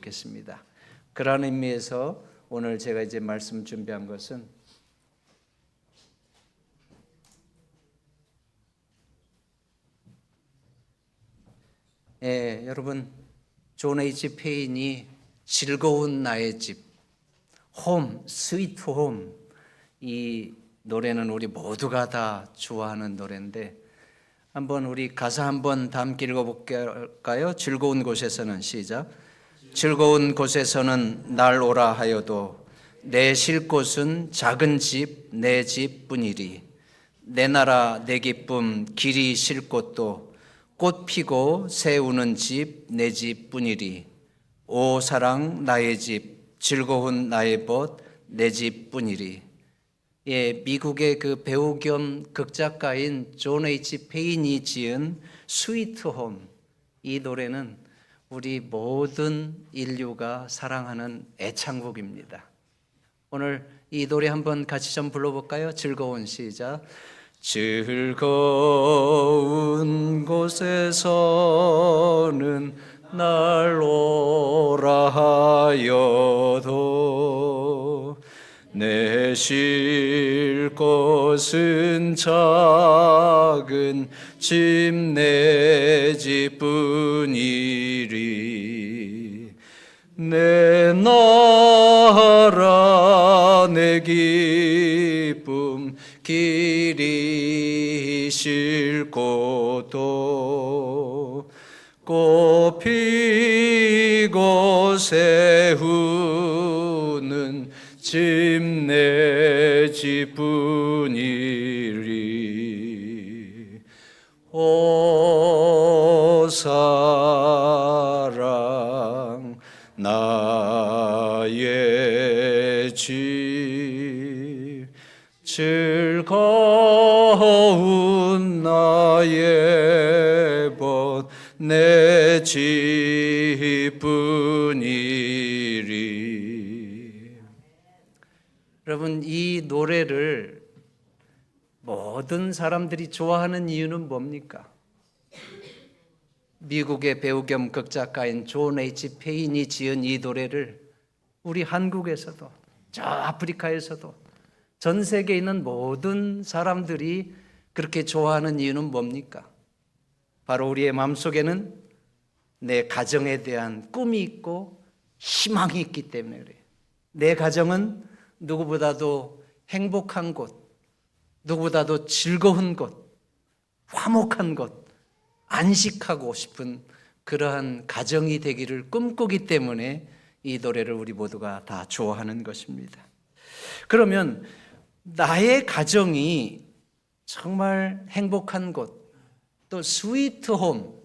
좋겠습니다. 그런 의미에서 오늘 제가 이제 말씀 준비한 것은 여러분 존 H. 페인이 즐거운 나의 집, 홈, 스위트 홈, 이 노래는 우리 모두가 다 좋아하는 노래인데 한번 우리 가사 한번 다 함께 읽어볼까요? 즐거운 곳에서는 시작. 즐거운 곳에서는 날 오라 하여도 내 쉴 곳은 작은 집, 내 집뿐이리. 내 나라 내 기쁨 길이 쉴 곳도 꽃 피고 새 우는 집, 내 집뿐이리. 오 사랑 나의 집, 즐거운 나의 벗, 내 집뿐이리. 미국의 그 배우 겸 극작가인 존 H. 페인이 지은 스위트 홈, 이 노래는 우리 모든 인류가 사랑하는 애창곡입니다. 오늘 이 노래 한번 같이 좀 불러볼까요? 즐거운 시작. 즐거운 곳에서는 날 오라 하여도 내 쉴 곳은 작은 집 내 집뿐이리. 내 나라 내 기쁨 길이 쉴 곳도 꽃 피고 새 우는 집 내 집뿐이리. 오 사랑 나의 집, 즐거운 나의 벗, 내 집뿐이리. 여러분, 이 노래를 모든 사람들이 좋아하는 이유는 뭡니까? 미국의 배우 겸 극작가인 존 H. 페인이 지은 이 노래를 우리 한국에서도 저 아프리카에서도 전 세계에 있는 모든 사람들이 그렇게 좋아하는 이유는 뭡니까? 바로 우리의 마음속에는 내 가정에 대한 꿈이 있고 희망이 있기 때문에 그래요. 내 가정은 누구보다도 행복한 곳, 누구보다도 즐거운 곳, 화목한 곳, 안식하고 싶은 그러한 가정이 되기를 꿈꾸기 때문에 이 노래를 우리 모두가 다 좋아하는 것입니다. 그러면 나의 가정이 정말 행복한 곳, 또 스위트 홈,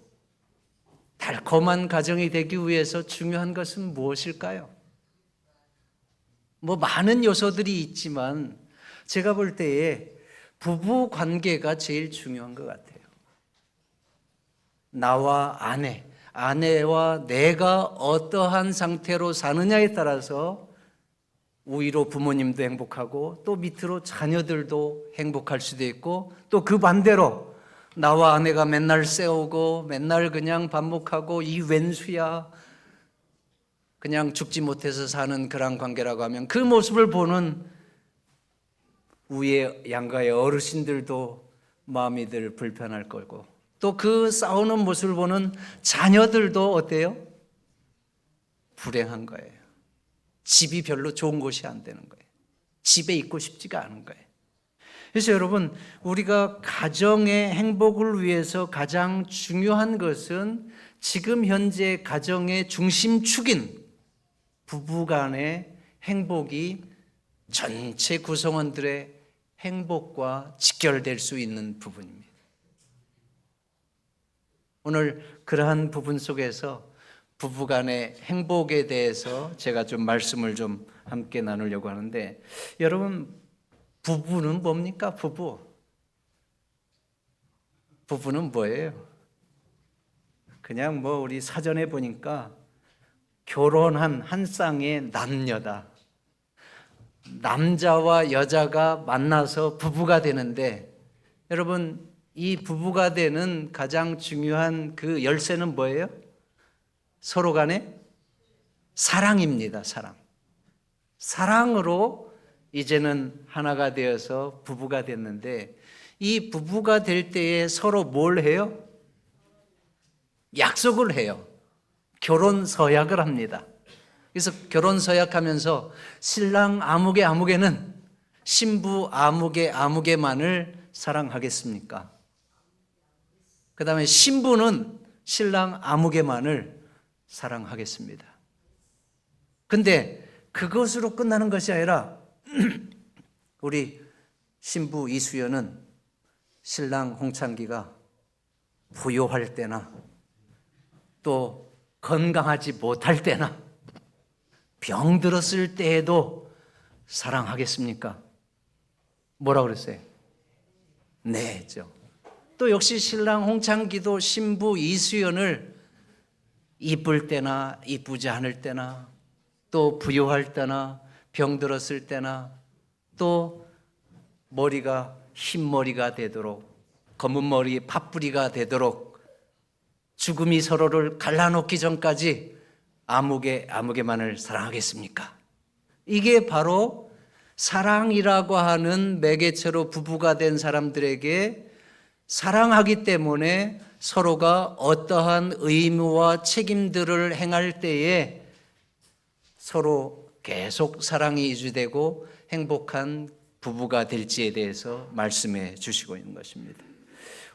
달콤한 가정이 되기 위해서 중요한 것은 무엇일까요? 많은 요소들이 있지만 제가 볼 때에 부부 관계가 제일 중요한 것 같아요. 나와 아내와 내가 어떠한 상태로 사느냐에 따라서 우위로 부모님도 행복하고 또 밑으로 자녀들도 행복할 수도 있고 또 그 반대로 나와 아내가 맨날 싸우고 맨날 그냥 반복하고 이 웬수야 그냥 죽지 못해서 사는 그런 관계라고 하면 그 모습을 보는 위에 양가의 어르신들도 마음이 늘 불편할 거고 또 그 싸우는 모습을 보는 자녀들도 어때요? 불행한 거예요. 집이 별로 좋은 곳이 안 되는 거예요. 집에 있고 싶지가 않은 거예요. 그래서 여러분, 우리가 가정의 행복을 위해서 가장 중요한 것은 지금 현재 가정의 중심축인 부부 간의 행복이 전체 구성원들의 행복과 직결될 수 있는 부분입니다. 오늘 그러한 부분 속에서 부부 간의 행복에 대해서 제가 좀 말씀을 좀 함께 나누려고 하는데, 여러분, 부부는 뭡니까? 부부는 뭐예요? 그냥 우리 사전에 보니까 결혼한 한 쌍의 남녀다. 남자와 여자가 만나서 부부가 되는데, 여러분, 이 부부가 되는 가장 중요한 그 열쇠는 뭐예요? 서로 간에 사랑입니다. 사랑으로 이제는 하나가 되어서 부부가 됐는데, 이 부부가 될 때에 서로 뭘 해요? 약속을 해요. 결혼 서약을 합니다. 그래서 결혼 서약하면서 신랑 아무개는 신부 아무개만을 사랑하겠습니까? 그 다음에 신부는 신랑 아무개만을 사랑하겠습니다. 근데 그것으로 끝나는 것이 아니라 우리 신부 이수연은 신랑 홍창기가 부요할 때나 또 건강하지 못할 때나 병들었을 때에도 사랑하겠습니까? 뭐라고 그랬어요? 네 했죠. 또 역시 신랑 홍창기도 신부 이수연을 이쁠 때나 이쁘지 않을 때나 또 부요할 때나 병들었을 때나 또 머리가 흰머리가 되도록 검은 머리 팥뿌리가 되도록 죽음이 서로를 갈라놓기 전까지 아무개만을 사랑하겠습니까? 이게 바로 사랑이라고 하는 매개체로 부부가 된 사람들에게 사랑하기 때문에 서로가 어떠한 의무와 책임들을 행할 때에 서로 계속 사랑이 유지되고 행복한 부부가 될지에 대해서 말씀해 주시고 있는 것입니다.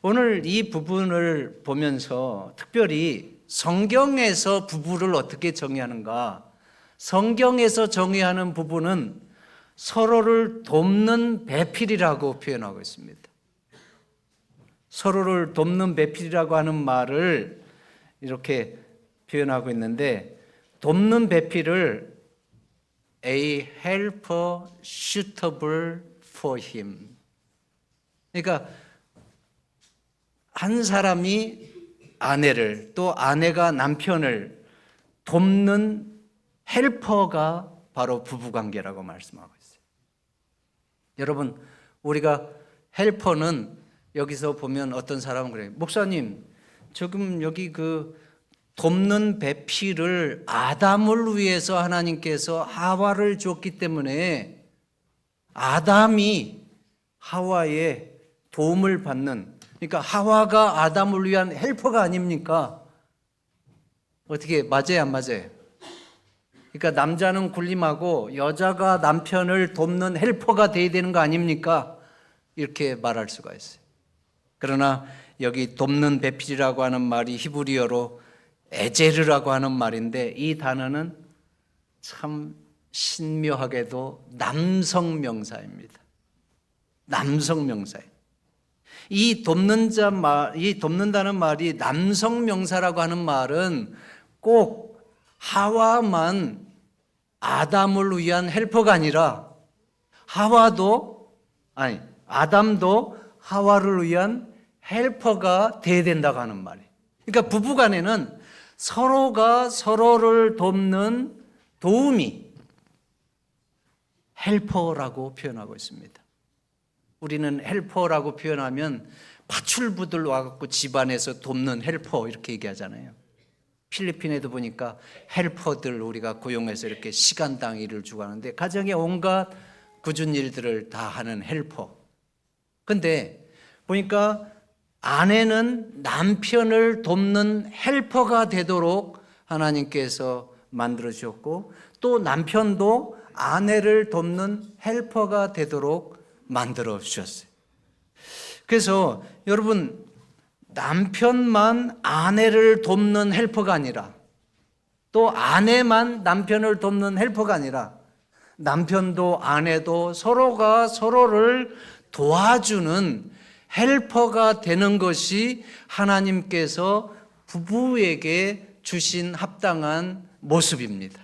오늘 이 부분을 보면서 특별히 성경에서 부부를 어떻게 정의하는가? 성경에서 정의하는 부부는 서로를 돕는 배필이라고 표현하고 있습니다. 서로를 돕는 배필이라고 하는 말을 이렇게 표현하고 있는데, 돕는 배필을 A helper suitable for him. 그러니까 한 사람이 아내를 또 아내가 남편을 돕는 헬퍼가 바로 부부관계라고 말씀하고 있어요. 여러분, 우리가 헬퍼는 여기서 보면 어떤 사람은 그래요. 목사님, 지금 여기 그 돕는 배필을 아담을 위해서 하나님께서 하와를 줬기 때문에 아담이 하와의 도움을 받는, 그러니까 하와가 아담을 위한 헬퍼가 아닙니까? 어떻게 맞아요, 안 맞아요? 그러니까 남자는 군림하고 여자가 남편을 돕는 헬퍼가 돼야 되는 거 아닙니까? 이렇게 말할 수가 있어요. 그러나 여기 돕는 배필이라고 하는 말이 히브리어로 에제르라고 하는 말인데, 이 단어는 참 신묘하게도 남성 명사입니다. 남성 명사예요. 이 돕는다는 말이 남성 명사라고 하는 말은 꼭 하와만 아담을 위한 헬퍼가 아니라 아담도 하와를 위한 헬퍼가 돼야 된다고 하는 말이에요. 그러니까 부부간에는 서로가 서로를 돕는 도우미, 헬퍼라고 표현하고 있습니다. 우리는 헬퍼라고 표현하면 파출부들 와갖고 집안에서 돕는 헬퍼 이렇게 얘기하잖아요. 필리핀에도 보니까 헬퍼들 우리가 고용해서 이렇게 시간당 일을 주고 하는데, 가정의 온갖 굳은 일들을 다 하는 헬퍼. 근데 보니까 아내는 남편을 돕는 헬퍼가 되도록 하나님께서 만들어 주셨고, 또 남편도 아내를 돕는 헬퍼가 되도록 만들어 주셨어요. 그래서 여러분, 남편만 아내를 돕는 헬퍼가 아니라, 또 아내만 남편을 돕는 헬퍼가 아니라, 남편도 아내도 서로가 서로를 도와주는 헬퍼가 되는 것이 하나님께서 부부에게 주신 합당한 모습입니다.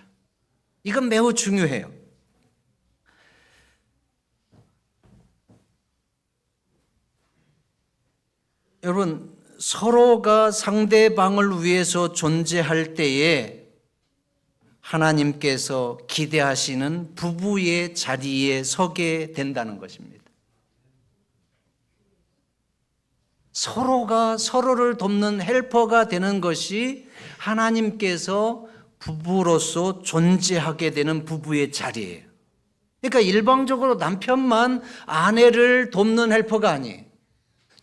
이건 매우 중요해요. 여러분, 서로가 상대방을 위해서 존재할 때에 하나님께서 기대하시는 부부의 자리에 서게 된다는 것입니다. 서로가 서로를 돕는 헬퍼가 되는 것이 하나님께서 부부로서 존재하게 되는 부부의 자리예요. 그러니까 일방적으로 남편만 아내를 돕는 헬퍼가 아니에요.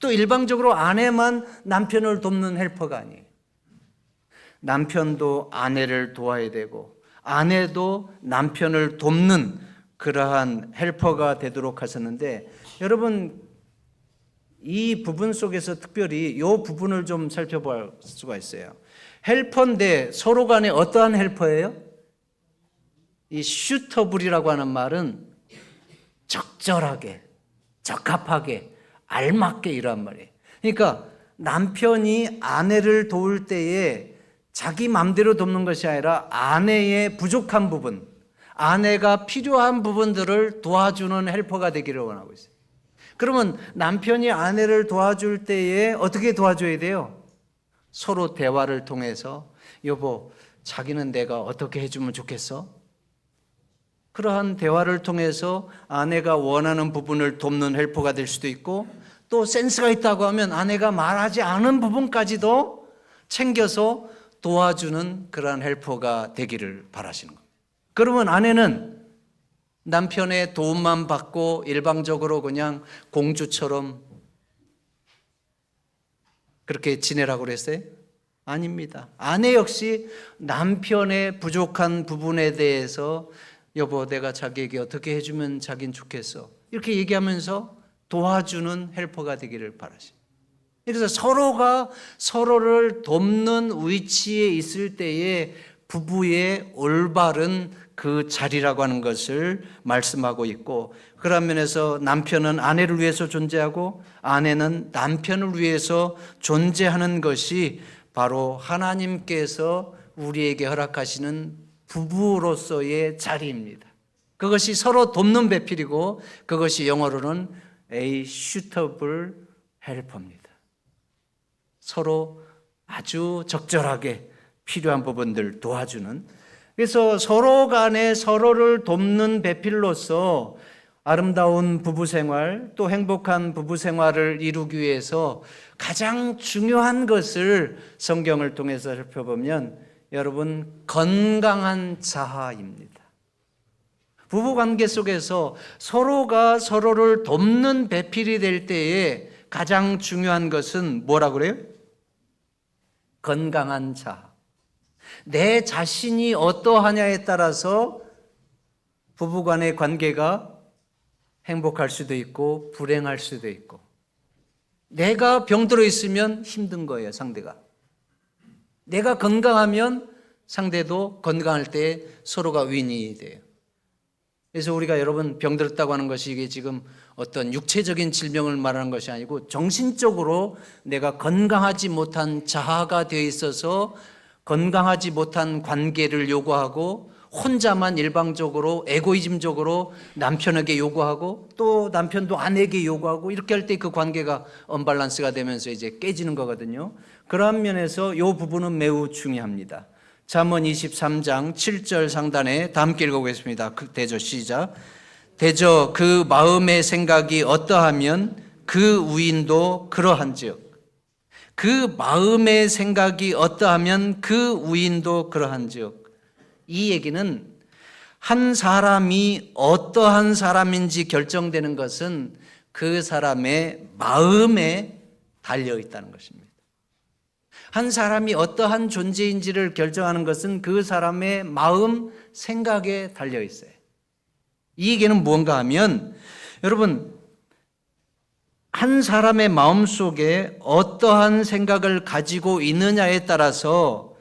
또 일방적으로 아내만 남편을 돕는 헬퍼가 아니에요. 남편도 아내를 도와야 되고 아내도 남편을 돕는 그러한 헬퍼가 되도록 하셨는데, 여러분 이 부분 속에서 특별히 이 부분을 좀 살펴볼 수가 있어요. 헬퍼인데 서로 간에 어떠한 헬퍼예요? 이 슈터블이라고 하는 말은 적절하게, 적합하게, 알맞게 이란 말이에요. 그러니까 남편이 아내를 도울 때에 자기 마음대로 돕는 것이 아니라 아내의 부족한 부분, 아내가 필요한 부분들을 도와주는 헬퍼가 되기를 원하고 있어요. 그러면 남편이 아내를 도와줄 때에 어떻게 도와줘야 돼요? 서로 대화를 통해서, 여보, 자기는 내가 어떻게 해주면 좋겠어? 그러한 대화를 통해서 아내가 원하는 부분을 돕는 헬퍼가 될 수도 있고, 또 센스가 있다고 하면 아내가 말하지 않은 부분까지도 챙겨서 도와주는 그러한 헬퍼가 되기를 바라시는 겁니다. 그러면 아내는 남편의 도움만 받고 일방적으로 그냥 공주처럼 그렇게 지내라고 그랬어요? 아닙니다. 아내 역시 남편의 부족한 부분에 대해서, 여보, 내가 자기에게 어떻게 해주면 자긴 좋겠어, 이렇게 얘기하면서 도와주는 헬퍼가 되기를 바라십니다. 그래서 서로가 서로를 돕는 위치에 있을 때에 부부의 올바른 그 자리라고 하는 것을 말씀하고 있고, 그런 면에서 남편은 아내를 위해서 존재하고 아내는 남편을 위해서 존재하는 것이 바로 하나님께서 우리에게 허락하시는 부부로서의 자리입니다. 그것이 서로 돕는 배필이고, 그것이 영어로는 a suitable helper입니다. 서로 아주 적절하게 필요한 부분들 도와주는, 그래서 서로 간에 서로를 돕는 배필로서 아름다운 부부 생활, 또 행복한 부부 생활을 이루기 위해서 가장 중요한 것을 성경을 통해서 살펴보면, 여러분, 건강한 자아입니다. 부부 관계 속에서 서로가 서로를 돕는 배필이 될 때에 가장 중요한 것은 뭐라고 그래요? 건강한 자아. 내 자신이 어떠하냐에 따라서 부부간의 관계가 행복할 수도 있고 불행할 수도 있고, 내가 병들어 있으면 힘든 거예요, 상대가. 내가 건강하면 상대도 건강할 때 서로가 윈이 돼요. 그래서 우리가 여러분 병들었다고 하는 것이 이게 지금 어떤 육체적인 질병을 말하는 것이 아니고 정신적으로 내가 건강하지 못한 자아가 되어 있어서 건강하지 못한 관계를 요구하고, 혼자만 일방적으로 에고이즘적으로 남편에게 요구하고 또 남편도 아내에게 요구하고, 이렇게 할 때 그 관계가 언밸런스가 되면서 이제 깨지는 거거든요. 그러한 면에서 이 부분은 매우 중요합니다. 잠언 23장 7절 상단에 다 함께 읽어보겠습니다. 대저 시작. 대저 그 마음의 생각이 어떠하면 그 우인도 그러한즉. 그 마음의 생각이 어떠하면 그 우인도 그러한즉. 이 얘기는 한 사람이 어떠한 사람인지 결정되는 것은 그 사람의 마음에 달려 있다는 것입니다. 한 사람이 어떠한 존재인지를 결정하는 것은 그 사람의 마음, 생각에 달려 있어요. 이 얘기는 무언가 하면, 여러분, 한 사람의 마음 속에 어떠한 생각을 가지고 있느냐에 따라서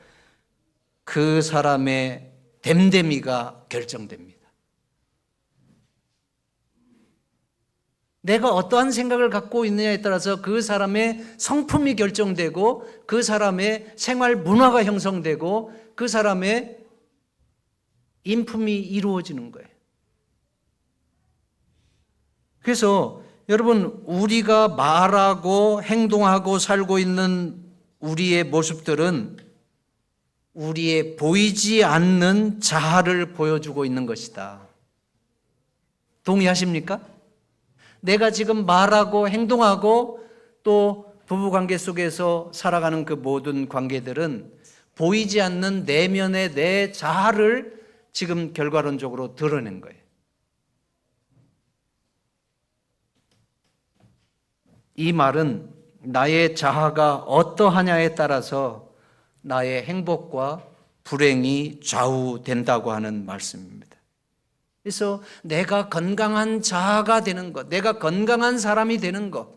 그 사람의 됨됨이가 결정됩니다. 내가 어떠한 생각을 갖고 있느냐에 따라서 그 사람의 성품이 결정되고, 그 사람의 생활 문화가 형성되고, 그 사람의 인품이 이루어지는 거예요. 그래서 여러분, 우리가 말하고 행동하고 살고 있는 우리의 모습들은 우리의 보이지 않는 자아를 보여주고 있는 것이다. 동의하십니까? 내가 지금 말하고 행동하고 또 부부관계 속에서 살아가는 그 모든 관계들은 보이지 않는 내면의 내 자아를 지금 결과론적으로 드러낸 거예요. 이 말은 나의 자아가 어떠하냐에 따라서 나의 행복과 불행이 좌우된다고 하는 말씀입니다. 그래서 내가 건강한 자아가 되는 것, 내가 건강한 사람이 되는 것,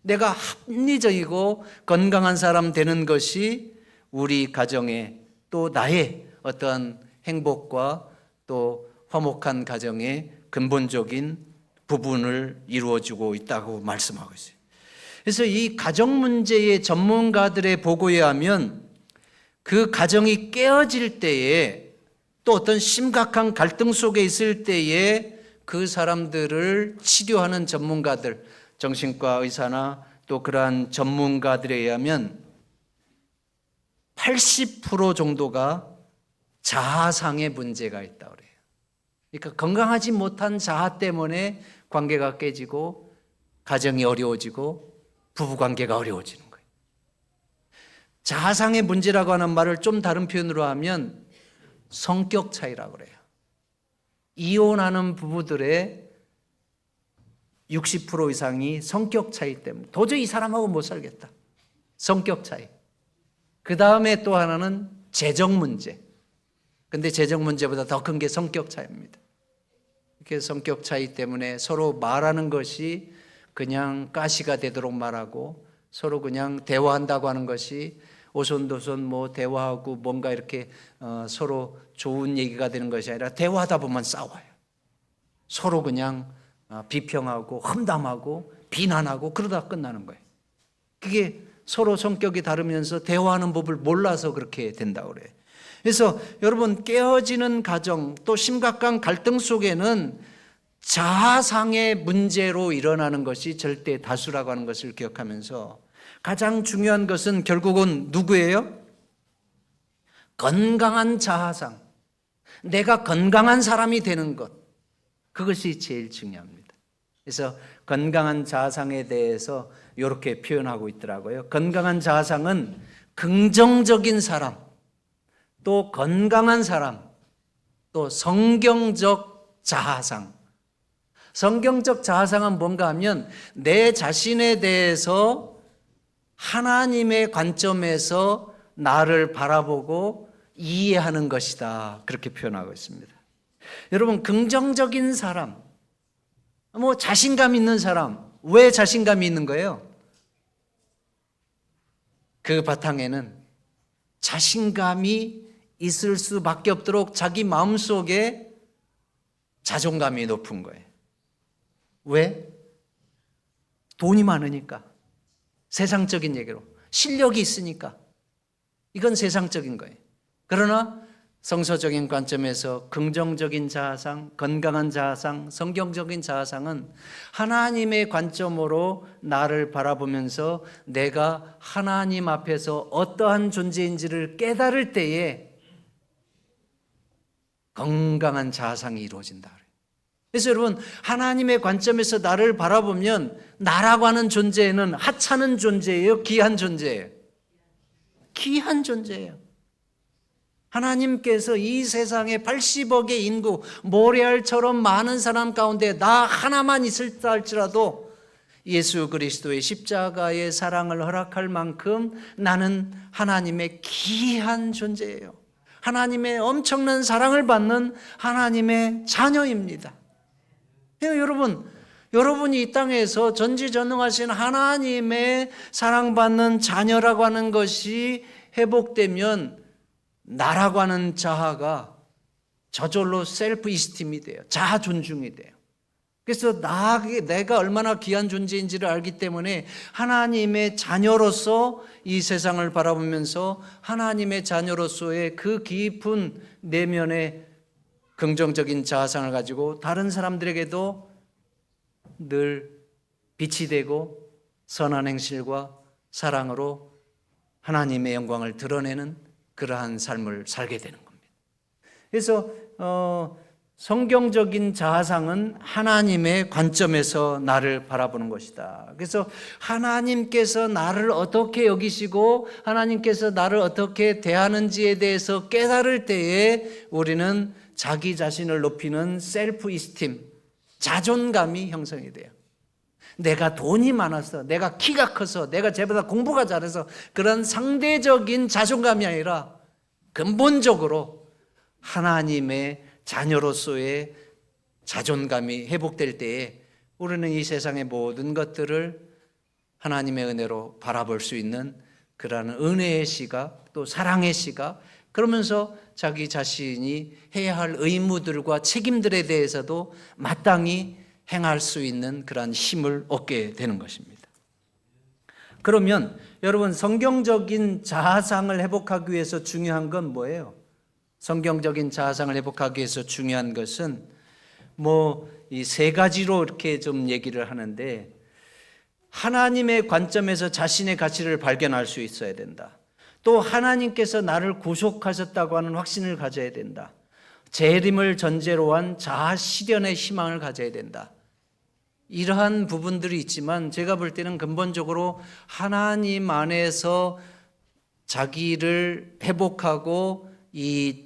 내가 합리적이고 건강한 사람 되는 것이 우리 가정에 또 나의 어떠한 행복과 또 화목한 가정의 근본적인 부분을 이루어주고 있다고 말씀하고 있어요. 그래서 이 가정 문제의 전문가들의 보고에 하면 그 가정이 깨어질 때에 또 어떤 심각한 갈등 속에 있을 때에 그 사람들을 치료하는 전문가들, 정신과 의사나 또 그러한 전문가들에 의하면 80% 정도가 자아상의 문제가 있다고 그래요. 그러니까 건강하지 못한 자아 때문에 관계가 깨지고 가정이 어려워지고 부부관계가 어려워지는 거예요. 자아상의 문제라고 하는 말을 좀 다른 표현으로 하면 성격 차이라고 그래요. 이혼하는 부부들의 60% 이상이 성격 차이 때문에 도저히 이 사람하고 못 살겠다. 성격 차이. 그 다음에 또 하나는 재정 문제. 근데 재정 문제보다 더 큰 게 성격 차이입니다. 이렇게 성격 차이 때문에 서로 말하는 것이 그냥 가시가 되도록 말하고 서로 그냥 대화한다고 하는 것이 오손도손 뭐 대화하고 뭔가 이렇게 서로 좋은 얘기가 되는 것이 아니라 대화하다 보면 싸워요. 서로 그냥 비평하고 험담하고 비난하고 그러다 끝나는 거예요. 그게 서로 성격이 다르면서 대화하는 법을 몰라서 그렇게 된다고 그래요. 그래서 여러분 깨어지는 가정 또 심각한 갈등 속에는 자아상의 문제로 일어나는 것이 절대 다수라고 하는 것을 기억하면서 가장 중요한 것은 결국은 누구예요? 건강한 자아상. 내가 건강한 사람이 되는 것. 그것이 제일 중요합니다. 그래서 건강한 자아상에 대해서 이렇게 표현하고 있더라고요. 건강한 자아상은 긍정적인 사람, 또 건강한 사람, 또 성경적 자아상. 성경적 자아상은 뭔가 하면 내 자신에 대해서 하나님의 관점에서 나를 바라보고 이해하는 것이다. 그렇게 표현하고 있습니다. 여러분, 긍정적인 사람, 뭐 자신감 있는 사람, 왜 자신감이 있는 거예요? 그 바탕에는 자신감이 있을 수밖에 없도록 자기 마음속에 자존감이 높은 거예요. 왜? 돈이 많으니까. 세상적인 얘기로. 실력이 있으니까. 이건 세상적인 거예요. 그러나 성서적인 관점에서 긍정적인 자아상, 건강한 자아상, 성경적인 자아상은 하나님의 관점으로 나를 바라보면서 내가 하나님 앞에서 어떠한 존재인지를 깨달을 때에 건강한 자아상이 이루어진다. 그래서 여러분, 하나님의 관점에서 나를 바라보면 나라고 하는 존재는 하찮은 존재예요? 귀한 존재예요? 귀한 존재예요. 하나님께서 이 세상에 80억의 인구, 모래알처럼 많은 사람 가운데 나 하나만 있을다 할지라도 예수 그리스도의 십자가의 사랑을 허락할 만큼 나는 하나님의 귀한 존재예요. 하나님의 엄청난 사랑을 받는 하나님의 자녀입니다. 여러분이 이 땅에서 전지전능하신 하나님의 사랑받는 자녀라고 하는 것이 회복되면 나라고 하는 자아가 저절로 셀프 이스팀이 돼요. 자아 존중이 돼요. 그래서 내가 얼마나 귀한 존재인지를 알기 때문에 하나님의 자녀로서 이 세상을 바라보면서 하나님의 자녀로서의 그 깊은 내면의 긍정적인 자아상을 가지고 다른 사람들에게도 늘 빛이 되고 선한 행실과 사랑으로 하나님의 영광을 드러내는 그러한 삶을 살게 되는 겁니다. 그래서 성경적인 자아상은 하나님의 관점에서 나를 바라보는 것이다. 그래서 하나님께서 나를 어떻게 여기시고 하나님께서 나를 어떻게 대하는지에 대해서 깨달을 때에 우리는 자기 자신을 높이는 셀프 이스팀, 자존감이 형성이 돼요. 내가 돈이 많아서, 내가 키가 커서, 내가 쟤보다 공부가 잘해서 그런 상대적인 자존감이 아니라 근본적으로 하나님의 자녀로서의 자존감이 회복될 때에 우리는 이 세상의 모든 것들을 하나님의 은혜로 바라볼 수 있는 그러한 은혜의 시각, 또 사랑의 시각, 그러면서 자기 자신이 해야 할 의무들과 책임들에 대해서도 마땅히 행할 수 있는 그러한 힘을 얻게 되는 것입니다. 그러면 여러분, 성경적인 자아상을 회복하기 위해서 중요한 건 뭐예요? 성경적인 자아상을 회복하기 위해서 중요한 것은 이 세 가지로 이렇게 좀 얘기를 하는데, 하나님의 관점에서 자신의 가치를 발견할 수 있어야 된다. 또 하나님께서 나를 구속하셨다고 하는 확신을 가져야 된다. 재림을 전제로 한 자아 실현의 희망을 가져야 된다. 이러한 부분들이 있지만 제가 볼 때는 근본적으로 하나님 안에서 자기를 회복하고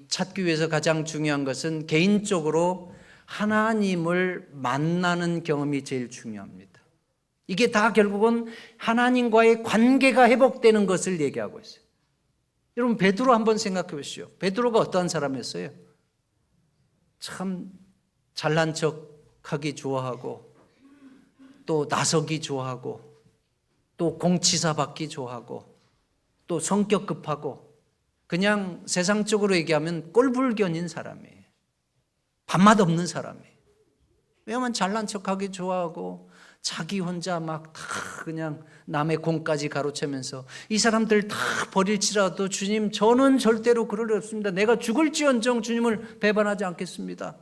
찾기 위해서 가장 중요한 것은 개인적으로 하나님을 만나는 경험이 제일 중요합니다. 이게 다 결국은 하나님과의 관계가 회복되는 것을 얘기하고 있어요. 여러분, 베드로 한번 생각해 보시죠. 베드로가 어떠한 사람이었어요? 참 잘난 척하기 좋아하고, 또 나서기 좋아하고, 또 공치사 받기 좋아하고, 또 성격 급하고, 그냥 세상적으로 얘기하면 꼴불견인 사람이에요. 밥맛 없는 사람이에요. 왜냐하면 잘난 척하기 좋아하고 자기 혼자 막 다 그냥 남의 공까지 가로채면서 이 사람들 다 버릴지라도 주님, 저는 절대로 그럴 리 없습니다. 내가 죽을지언정 주님을 배반하지 않겠습니다.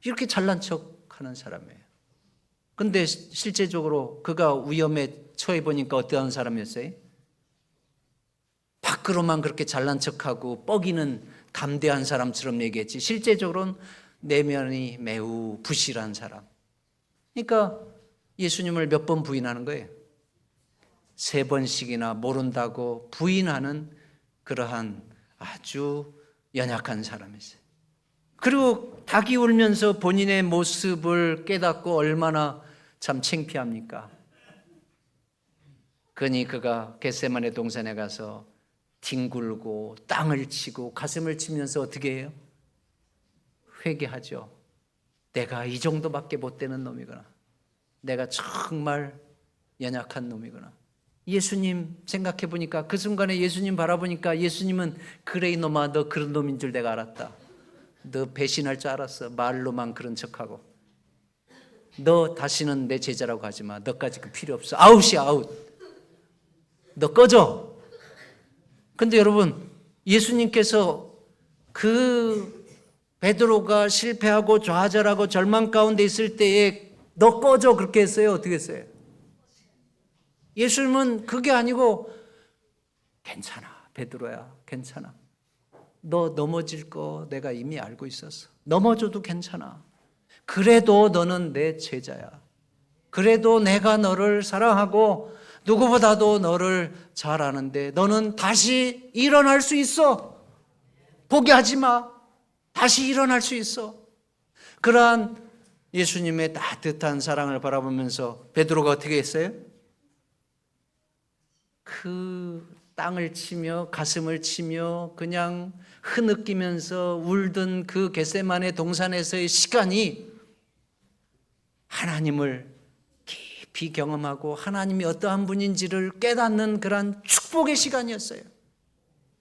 이렇게 잘난 척하는 사람이에요. 근데 실제적으로 그가 위험에 처해 보니까 어떠한 사람이었어요? 밖으로만 그렇게 잘난 척하고 뻐기는 담대한 사람처럼 얘기했지, 실제적으로는 내면이 매우 부실한 사람. 그러니까 예수님을 몇 번 부인하는 거예요? 3번씩이나 모른다고 부인하는 그러한 아주 연약한 사람이었어요. 그리고 닭이 울면서 본인의 모습을 깨닫고 얼마나 참 창피합니까? 그러니 그가 겟세마네 동산에 가서 뒹굴고 땅을 치고 가슴을 치면서 어떻게 해요? 회개하죠. 내가 이 정도밖에 못 되는 놈이구나. 내가 정말 연약한 놈이구나. 예수님 생각해 보니까, 그 순간에 예수님 바라보니까 예수님은 그래 이놈아, 너 그런 놈인 줄 내가 알았다. 너 배신할 줄 알았어. 말로만 그런 척하고. 너 다시는 내 제자라고 하지 마. 너까지 그 필요 없어. 아웃이야, 아웃. 너 꺼져. 근데 여러분, 예수님께서 그 베드로가 실패하고 좌절하고 절망 가운데 있을 때에 너 꺼져 그렇게 했어요? 어떻게 했어요? 예수님은 그게 아니고, 괜찮아 베드로야, 괜찮아. 너 넘어질 거 내가 이미 알고 있었어. 넘어져도 괜찮아. 그래도 너는 내 제자야. 그래도 내가 너를 사랑하고 누구보다도 너를 잘 아는데 너는 다시 일어날 수 있어. 포기하지 마. 다시 일어날 수 있어. 그러한 예수님의 따뜻한 사랑을 바라보면서 베드로가 어떻게 했어요? 그 땅을 치며 가슴을 치며 그냥 흐느끼면서 울던 그 겟세마네 동산에서의 시간이 하나님을 깊이 경험하고 하나님이 어떠한 분인지를 깨닫는 그러한 축복의 시간이었어요.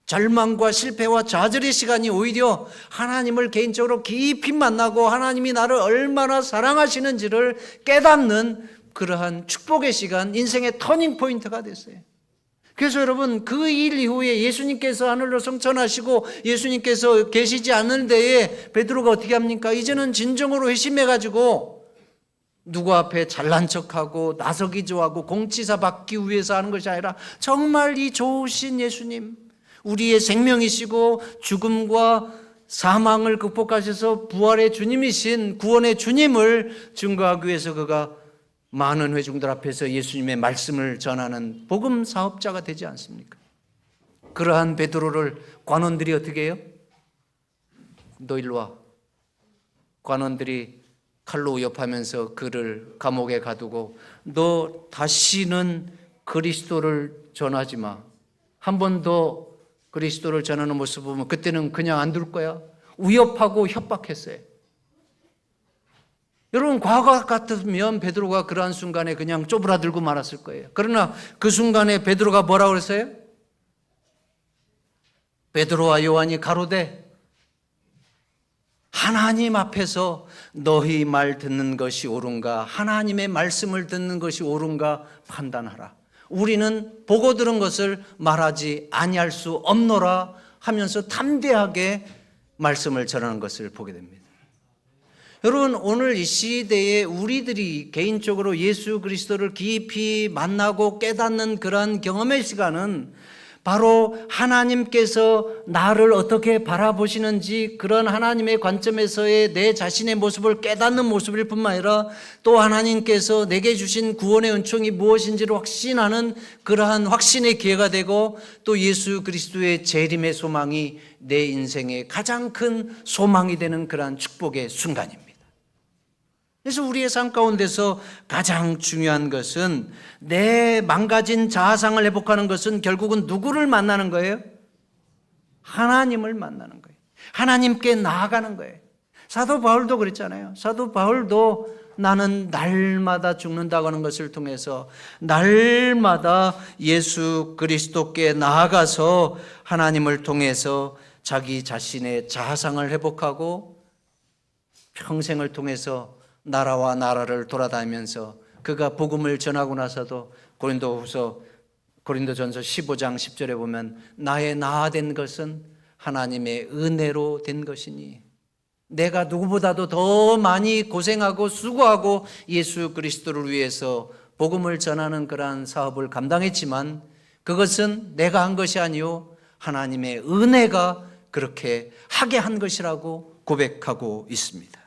절망과 실패와 좌절의 시간이 오히려 하나님을 개인적으로 깊이 만나고 하나님이 나를 얼마나 사랑하시는지를 깨닫는 그러한 축복의 시간, 인생의 터닝 포인트가 됐어요. 그래서 여러분, 그 일 이후에 예수님께서 하늘로 승천하시고 예수님께서 계시지 않는 데에 베드로가 어떻게 합니까? 이제는 진정으로 회심해가지고 누구 앞에 잘난 척하고 나서기 좋아하고 공치사 받기 위해서 하는 것이 아니라 정말 이 좋으신 예수님, 우리의 생명이시고 죽음과 사망을 극복하셔서 부활의 주님이신 구원의 주님을 증거하기 위해서 그가 많은 회중들 앞에서 예수님의 말씀을 전하는 복음 사업자가 되지 않습니까? 그러한 베드로를 관원들이 어떻게 해요? 너 일로 와. 관원들이 칼로 위협하면서 그를 감옥에 가두고 너 다시는 그리스도를 전하지 마. 한 번 더 그리스도를 전하는 모습 보면 그때는 그냥 안 둘 거야. 위협하고 협박했어요. 여러분, 과거 같으면 베드로가 그러한 순간에 그냥 쪼그라들고 말았을 거예요. 그러나 그 순간에 베드로가 뭐라고 그랬어요? 베드로와 요한이 가로되 하나님 앞에서 너희 말 듣는 것이 옳은가, 하나님의 말씀을 듣는 것이 옳은가 판단하라. 우리는 보고 들은 것을 말하지 아니할 수 없노라 하면서 담대하게 말씀을 전하는 것을 보게 됩니다. 여러분, 오늘 이 시대에 우리들이 개인적으로 예수 그리스도를 깊이 만나고 깨닫는 그러한 경험의 시간은 바로 하나님께서 나를 어떻게 바라보시는지 그런 하나님의 관점에서의 내 자신의 모습을 깨닫는 모습일 뿐만 아니라 또 하나님께서 내게 주신 구원의 은총이 무엇인지를 확신하는 그러한 확신의 기회가 되고 또 예수 그리스도의 재림의 소망이 내 인생의 가장 큰 소망이 되는 그러한 축복의 순간입니다. 그래서 우리의 삶 가운데서 가장 중요한 것은 내 망가진 자아상을 회복하는 것은 결국은 누구를 만나는 거예요? 하나님을 만나는 거예요. 하나님께 나아가는 거예요. 사도 바울도 그랬잖아요. 사도 바울도 나는 날마다 죽는다고 하는 것을 통해서 날마다 예수 그리스도께 나아가서 하나님을 통해서 자기 자신의 자아상을 회복하고 평생을 통해서 나라와 나라를 돌아다니면서 그가 복음을 전하고 나서도 고린도전서 15장 10절에 보면 나의 나아된 것은 하나님의 은혜로 된 것이니 내가 누구보다도 더 많이 고생하고 수고하고 예수 그리스도를 위해서 복음을 전하는 그러한 사업을 감당했지만 그것은 내가 한 것이 아니요 하나님의 은혜가 그렇게 하게 한 것이라고 고백하고 있습니다.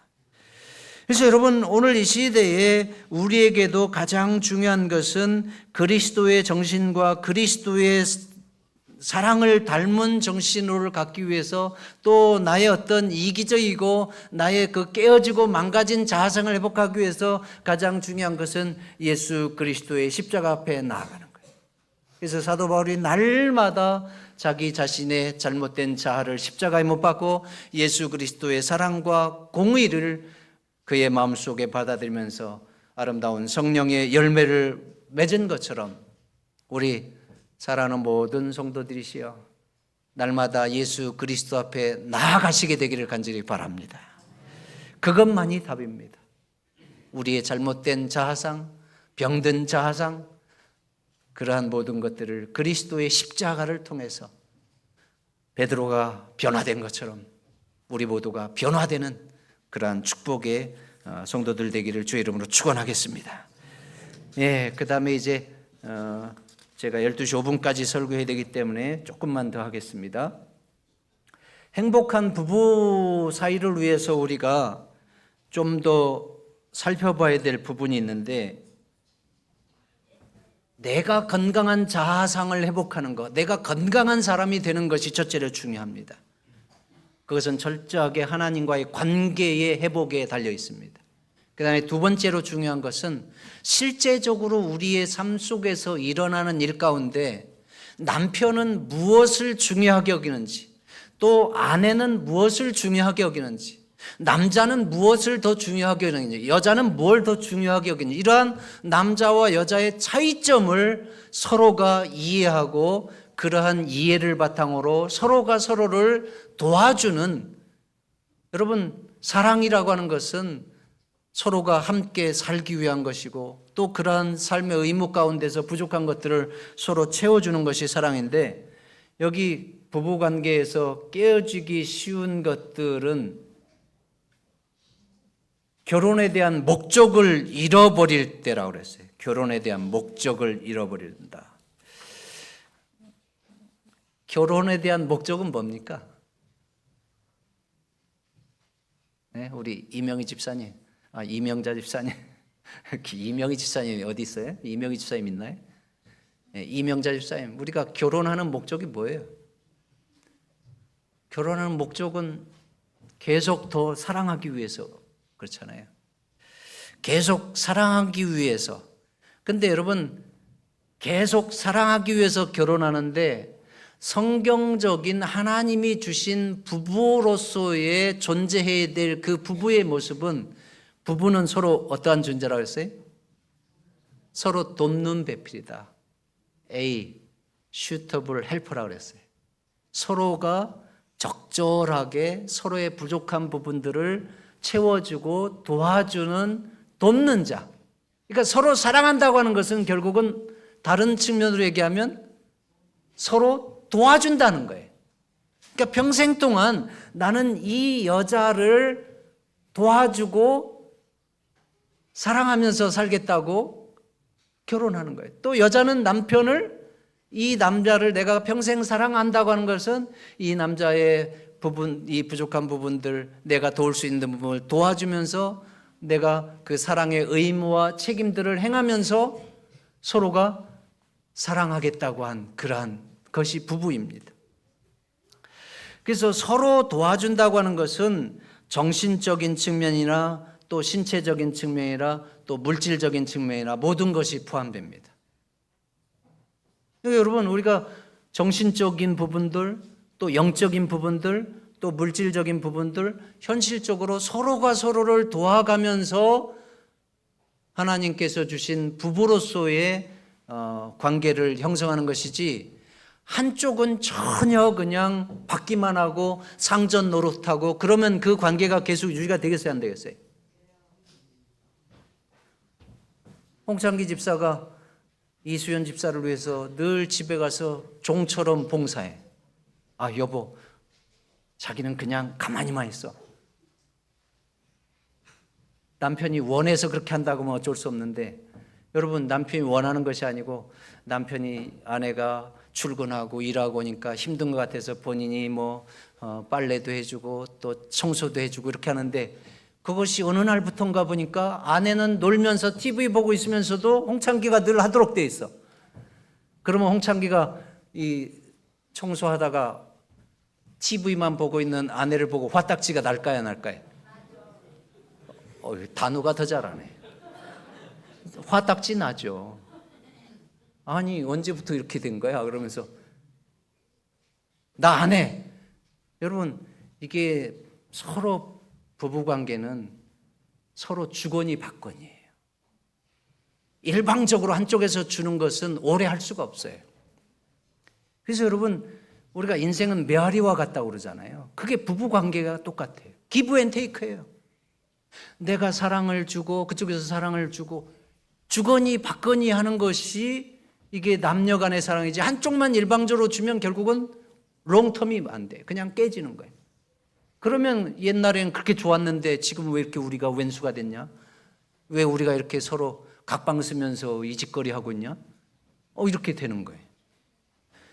그래서 여러분, 오늘 이 시대에 우리에게도 가장 중요한 것은 그리스도의 정신과 그리스도의 사랑을 닮은 정신으로 갖기 위해서 또 나의 어떤 이기적이고 나의 그 깨어지고 망가진 자아상을 회복하기 위해서 가장 중요한 것은 예수 그리스도의 십자가 앞에 나아가는 거예요. 그래서 사도 바울이 날마다 자기 자신의 잘못된 자아를 십자가에 못 박고 예수 그리스도의 사랑과 공의를 그의 마음속에 받아들이면서 아름다운 성령의 열매를 맺은 것처럼 우리 사랑하는 모든 성도들이시여 날마다 예수 그리스도 앞에 나아가시게 되기를 간절히 바랍니다. 그것만이 답입니다. 우리의 잘못된 자아상, 병든 자아상, 그러한 모든 것들을 그리스도의 십자가를 통해서 베드로가 변화된 것처럼 우리 모두가 변화되는 그러한 축복의 성도들 되기를 주의 이름으로 축원하겠습니다. 예, 그 다음에 이제 제가 12시 5분까지 설교해야 되기 때문에 조금만 더 하겠습니다. 행복한 부부 사이를 위해서 우리가 좀 더 살펴봐야 될 부분이 있는데 내가 건강한 자아상을 회복하는 것, 내가 건강한 사람이 되는 것이 첫째로 중요합니다. 그것은 철저하게 하나님과의 관계의 회복에 달려 있습니다. 그 다음에 두 번째로 중요한 것은 실제적으로 우리의 삶 속에서 일어나는 일 가운데 남편은 무엇을 중요하게 여기는지 또 아내는 무엇을 중요하게 여기는지 남자는 무엇을 더 중요하게 여기는지 여자는 뭘 더 중요하게 여기는지 이러한 남자와 여자의 차이점을 서로가 이해하고 그러한 이해를 바탕으로 서로가 서로를 도와주는 여러분 사랑이라고 하는 것은 서로가 함께 살기 위한 것이고 또 그러한 삶의 의무 가운데서 부족한 것들을 서로 채워주는 것이 사랑인데 여기 부부관계에서 깨어지기 쉬운 것들은 결혼에 대한 목적을 잃어버릴 때라고 그랬어요. 결혼에 대한 목적을 잃어버린다. 결혼에 대한 목적은 뭡니까? 네, 우리 이명희 집사님, 이명자 집사님, 이명희 집사님이 어디 있어요? 이명희 집사님 있나요? 네, 이명자 집사님, 우리가 결혼하는 목적이 뭐예요? 결혼하는 목적은 계속 더 사랑하기 위해서 그렇잖아요. 계속 사랑하기 위해서. 근데 여러분, 계속 사랑하기 위해서 결혼하는데 성경적인 하나님이 주신 부부로서의 존재해야 될 그 부부의 모습은, 부부는 서로 어떠한 존재라고 했어요? 서로 돕는 배필이다. A, suitable helper라고 그랬어요. 서로가 적절하게 서로의 부족한 부분들을 채워주고 도와주는, 돕는 자. 그러니까 서로 사랑한다고 하는 것은 결국은 다른 측면으로 얘기하면 서로 도와준다는 거예요. 그러니까 평생 동안 나는 이 여자를 도와주고 사랑하면서 살겠다고 결혼하는 거예요. 또 여자는 남편을, 이 남자를 내가 평생 사랑한다고 하는 것은 이 남자의 부분, 이 부족한 부분들, 내가 도울 수 있는 부분을 도와주면서 내가 그 사랑의 의무와 책임들을 행하면서 서로가 사랑하겠다고 한 그러한 것이 부부입니다. 그래서 서로 도와준다고 하는 것은 정신적인 측면이나 또 신체적인 측면이나 또 물질적인 측면이나 모든 것이 포함됩니다. 여러분, 우리가 정신적인 부분들, 또 영적인 부분들, 또 물질적인 부분들, 현실적으로 서로가 서로를 도와가면서 하나님께서 주신 부부로서의 관계를 형성하는 것이지, 한쪽은 전혀 그냥 받기만 하고 상전 노릇하고 그러면 그 관계가 계속 유지가 되겠어요, 안 되겠어요? 홍창기 집사가 이수연 집사를 위해서 늘 집에 가서 종처럼 봉사해. 여보, 자기는 그냥 가만히만 있어. 남편이 원해서 그렇게 한다고 하면 어쩔 수 없는데, 여러분, 남편이 원하는 것이 아니고 남편이, 아내가 출근하고 일하고 오니까 힘든 것 같아서 본인이 빨래도 해주고 또 청소도 해주고 이렇게 하는데, 그것이 어느 날부터인가 보니까 아내는 놀면서 TV 보고 있으면서도 홍창기가 늘 하도록 돼 있어. 그러면 홍창기가 이 청소하다가 TV만 보고 있는 아내를 보고 화딱지가 날까요, 안 날까요? 단우가 더 잘하네. 화딱지 나죠. 아니, 언제부터 이렇게 된 거야? 그러면서 나 안 해. 여러분, 이게 서로 부부관계는 서로 주거니 받거니예요. 일방적으로 한쪽에서 주는 것은 오래 할 수가 없어요. 그래서 여러분, 우리가 인생은 메아리와 같다고 그러잖아요. 그게 부부관계가 똑같아요. 기브 앤 테이크예요. 내가 사랑을 주고 그쪽에서 사랑을 주고 주거니 받거니 하는 것이 이게 남녀 간의 사랑이지, 한쪽만 일방적으로 주면 결국은 롱텀이 안 돼. 그냥 깨지는 거예요. 그러면 옛날에는 그렇게 좋았는데 지금 왜 이렇게 우리가 왼수가 됐냐? 왜 우리가 이렇게 서로 각방 쓰면서 이짓거리 하고 있냐? 이렇게 되는 거예요.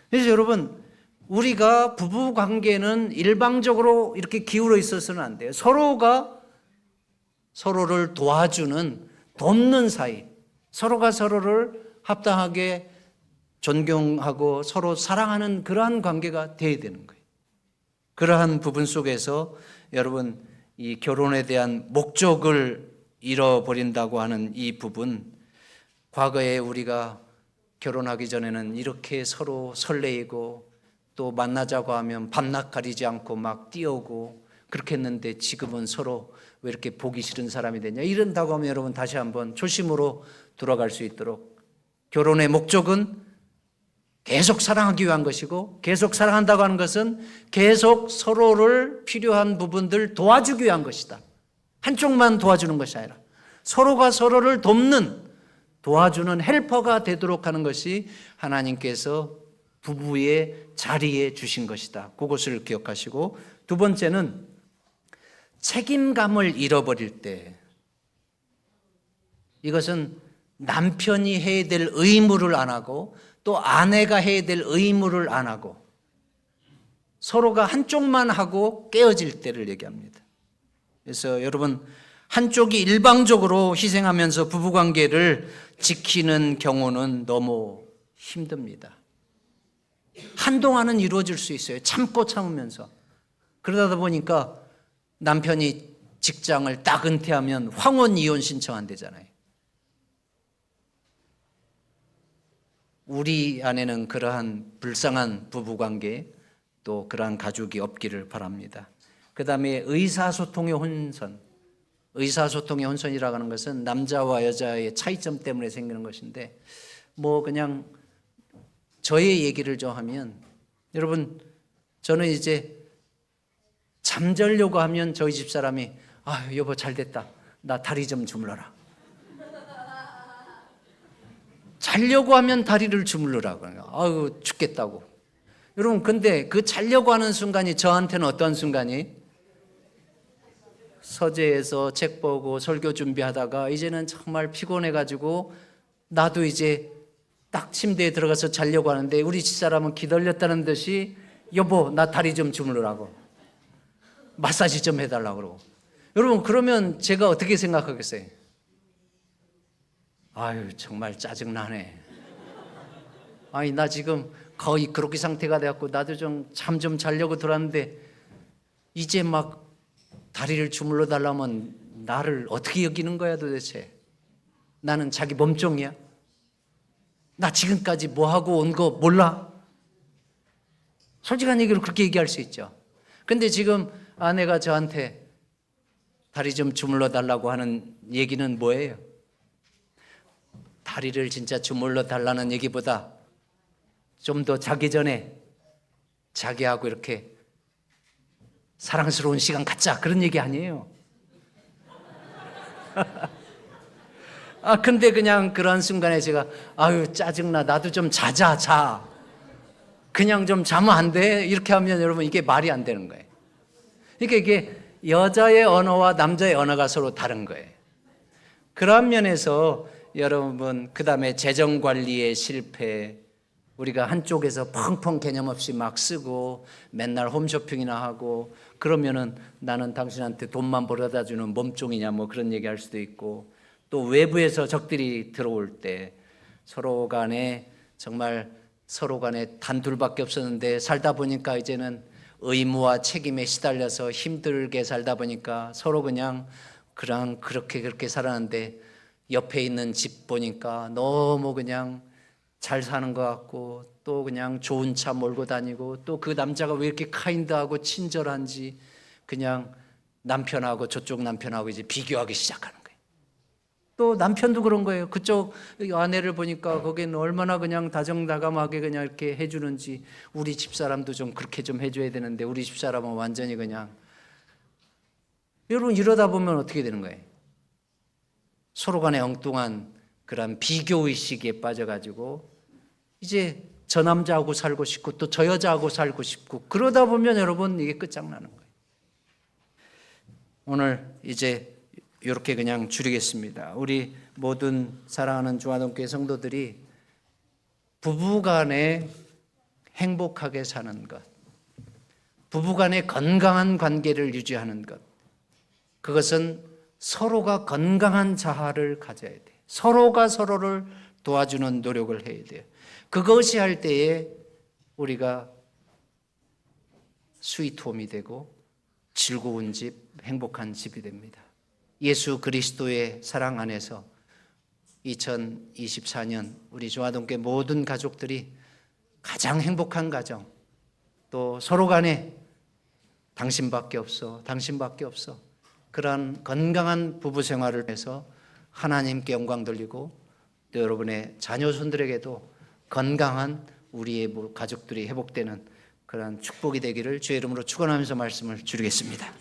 그래서 여러분, 우리가 부부 관계는 일방적으로 이렇게 기울어 있어서는 안 돼요. 서로가 서로를 도와주는, 돕는 사이, 서로가 서로를 합당하게 존경하고 서로 사랑하는 그러한 관계가 돼야 되는 거예요. 그러한 부분 속에서 여러분, 이 결혼에 대한 목적을 잃어버린다고 하는 이 부분, 과거에 우리가 결혼하기 전에는 이렇게 서로 설레이고 또 만나자고 하면 밤낮 가리지 않고 막 뛰어오고 그렇게 했는데, 지금은 서로 왜 이렇게 보기 싫은 사람이 됐냐? 이런다고 하면 여러분, 다시 한번 초심으로 돌아갈 수 있도록, 결혼의 목적은 계속 사랑하기 위한 것이고, 계속 사랑한다고 하는 것은 계속 서로를 필요한 부분들 도와주기 위한 것이다. 한쪽만 도와주는 것이 아니라 서로가 서로를 돕는, 도와주는 헬퍼가 되도록 하는 것이 하나님께서 부부의 자리에 주신 것이다. 그것을 기억하시고, 두 번째는 책임감을 잃어버릴 때, 이것은 남편이 해야 될 의무를 안 하고 또 아내가 해야 될 의무를 안 하고 서로가 한쪽만 하고 깨어질 때를 얘기합니다. 그래서 여러분, 한쪽이 일방적으로 희생하면서 부부관계를 지키는 경우는 너무 힘듭니다. 한동안은 이루어질 수 있어요. 참고 참으면서. 그러다 보니까 남편이 직장을 딱 은퇴하면 황혼 이혼 신청한대잖아요. 우리 안에는 그러한 불쌍한 부부관계, 또 그러한 가족이 없기를 바랍니다. 그 다음에 의사소통의 혼선. 의사소통의 혼선이라고 하는 것은 남자와 여자의 차이점 때문에 생기는 것인데, 뭐 그냥 저의 얘기를 좀 하면, 여러분, 저는 이제 잠자려고 하면 저희 집사람이 여보 잘 됐다, 나 다리 좀 주물러라. 자려고 하면 다리를 주물러라고. 아유 죽겠다고. 여러분, 근데 그 자려고 하는 순간이 저한테는 어떤 순간이? 서재에서 책 보고 설교 준비하다가 이제는 정말 피곤해가지고 나도 이제 딱 침대에 들어가서 자려고 하는데 우리 집사람은 기다렸다는 듯이 여보 나 다리 좀 주물러라고, 마사지 좀 해달라고 그러고. 여러분, 그러면 제가 어떻게 생각하겠어요? 아유 정말 짜증나네. 아니 나 지금 거의 그렇게 상태가 돼갖고 나도 좀 잠 좀 자려고 들었는데 이제 막 다리를 주물러 달라면 나를 어떻게 여기는 거야 도대체? 나는 자기 몸종이야? 나 지금까지 뭐 하고 온 거 몰라? 솔직한 얘기로 그렇게 얘기할 수 있죠. 근데 지금 아내가 저한테 다리 좀 주물러 달라고 하는 얘기는 뭐예요? 다리를 진짜 주물러 달라는 얘기보다 좀 더 자기 전에 자기하고 이렇게 사랑스러운 시간 갖자, 그런 얘기 아니에요. 근데 그냥 그런 순간에 제가 아유 짜증나, 나도 좀 자. 그냥 좀 자면 안 돼? 이렇게 하면 여러분 이게 말이 안 되는 거예요. 그러니까 이게 여자의 언어와 남자의 언어가 서로 다른 거예요. 그런 면에서 여러분, 그 다음에 재정관리의 실패, 우리가 한쪽에서 펑펑 개념 없이 막 쓰고 맨날 홈쇼핑이나 하고 그러면은 나는 당신한테 돈만 벌어다 주는 몸종이냐 뭐 그런 얘기 할 수도 있고, 또 외부에서 적들이 들어올 때 서로 간에 정말 서로 간에 단둘밖에 없었는데 살다 보니까 이제는 의무와 책임에 시달려서 힘들게 살다 보니까 서로 그냥 그렇게 살았는데 옆에 있는 집 보니까 너무 그냥 잘 사는 것 같고 또 그냥 좋은 차 몰고 다니고 또 그 남자가 왜 이렇게 카인드하고 친절한지 그냥 남편하고 저쪽 남편하고 이제 비교하기 시작하는 거예요. 또 남편도 그런 거예요. 그쪽 아내를 보니까 거기는 얼마나 그냥 다정다감하게 그냥 이렇게 해주는지 우리 집사람도 좀 그렇게 좀 해줘야 되는데 우리 집사람은 완전히 그냥. 여러분, 이러다 보면 어떻게 되는 거예요? 서로 간에 엉뚱한 그런 비교의식에 빠져가지고 이제 저 남자하고 살고 싶고 또 저 여자하고 살고 싶고 그러다 보면 여러분 이게 끝장나는 거예요. 오늘 이제 이렇게 그냥 줄이겠습니다. 우리 모든 사랑하는 중화동교회 성도들이 부부간에 행복하게 사는 것, 부부간에 건강한 관계를 유지하는 것, 그것은 서로가 건강한 자아를 가져야 돼요. 서로가 서로를 도와주는 노력을 해야 돼요. 그것이 할 때에 우리가 스위트홈이 되고 즐거운 집, 행복한 집이 됩니다. 예수 그리스도의 사랑 안에서 2024년 우리 중화동교회 모든 가족들이 가장 행복한 가정, 또 서로 간에 당신밖에 없어 그러한 건강한 부부 생활을 해서 하나님께 영광 돌리고 또 여러분의 자녀손들에게도 건강한 우리의 가족들이 회복되는 그러한 축복이 되기를 주의 이름으로 축원하면서 말씀을 줄이겠습니다.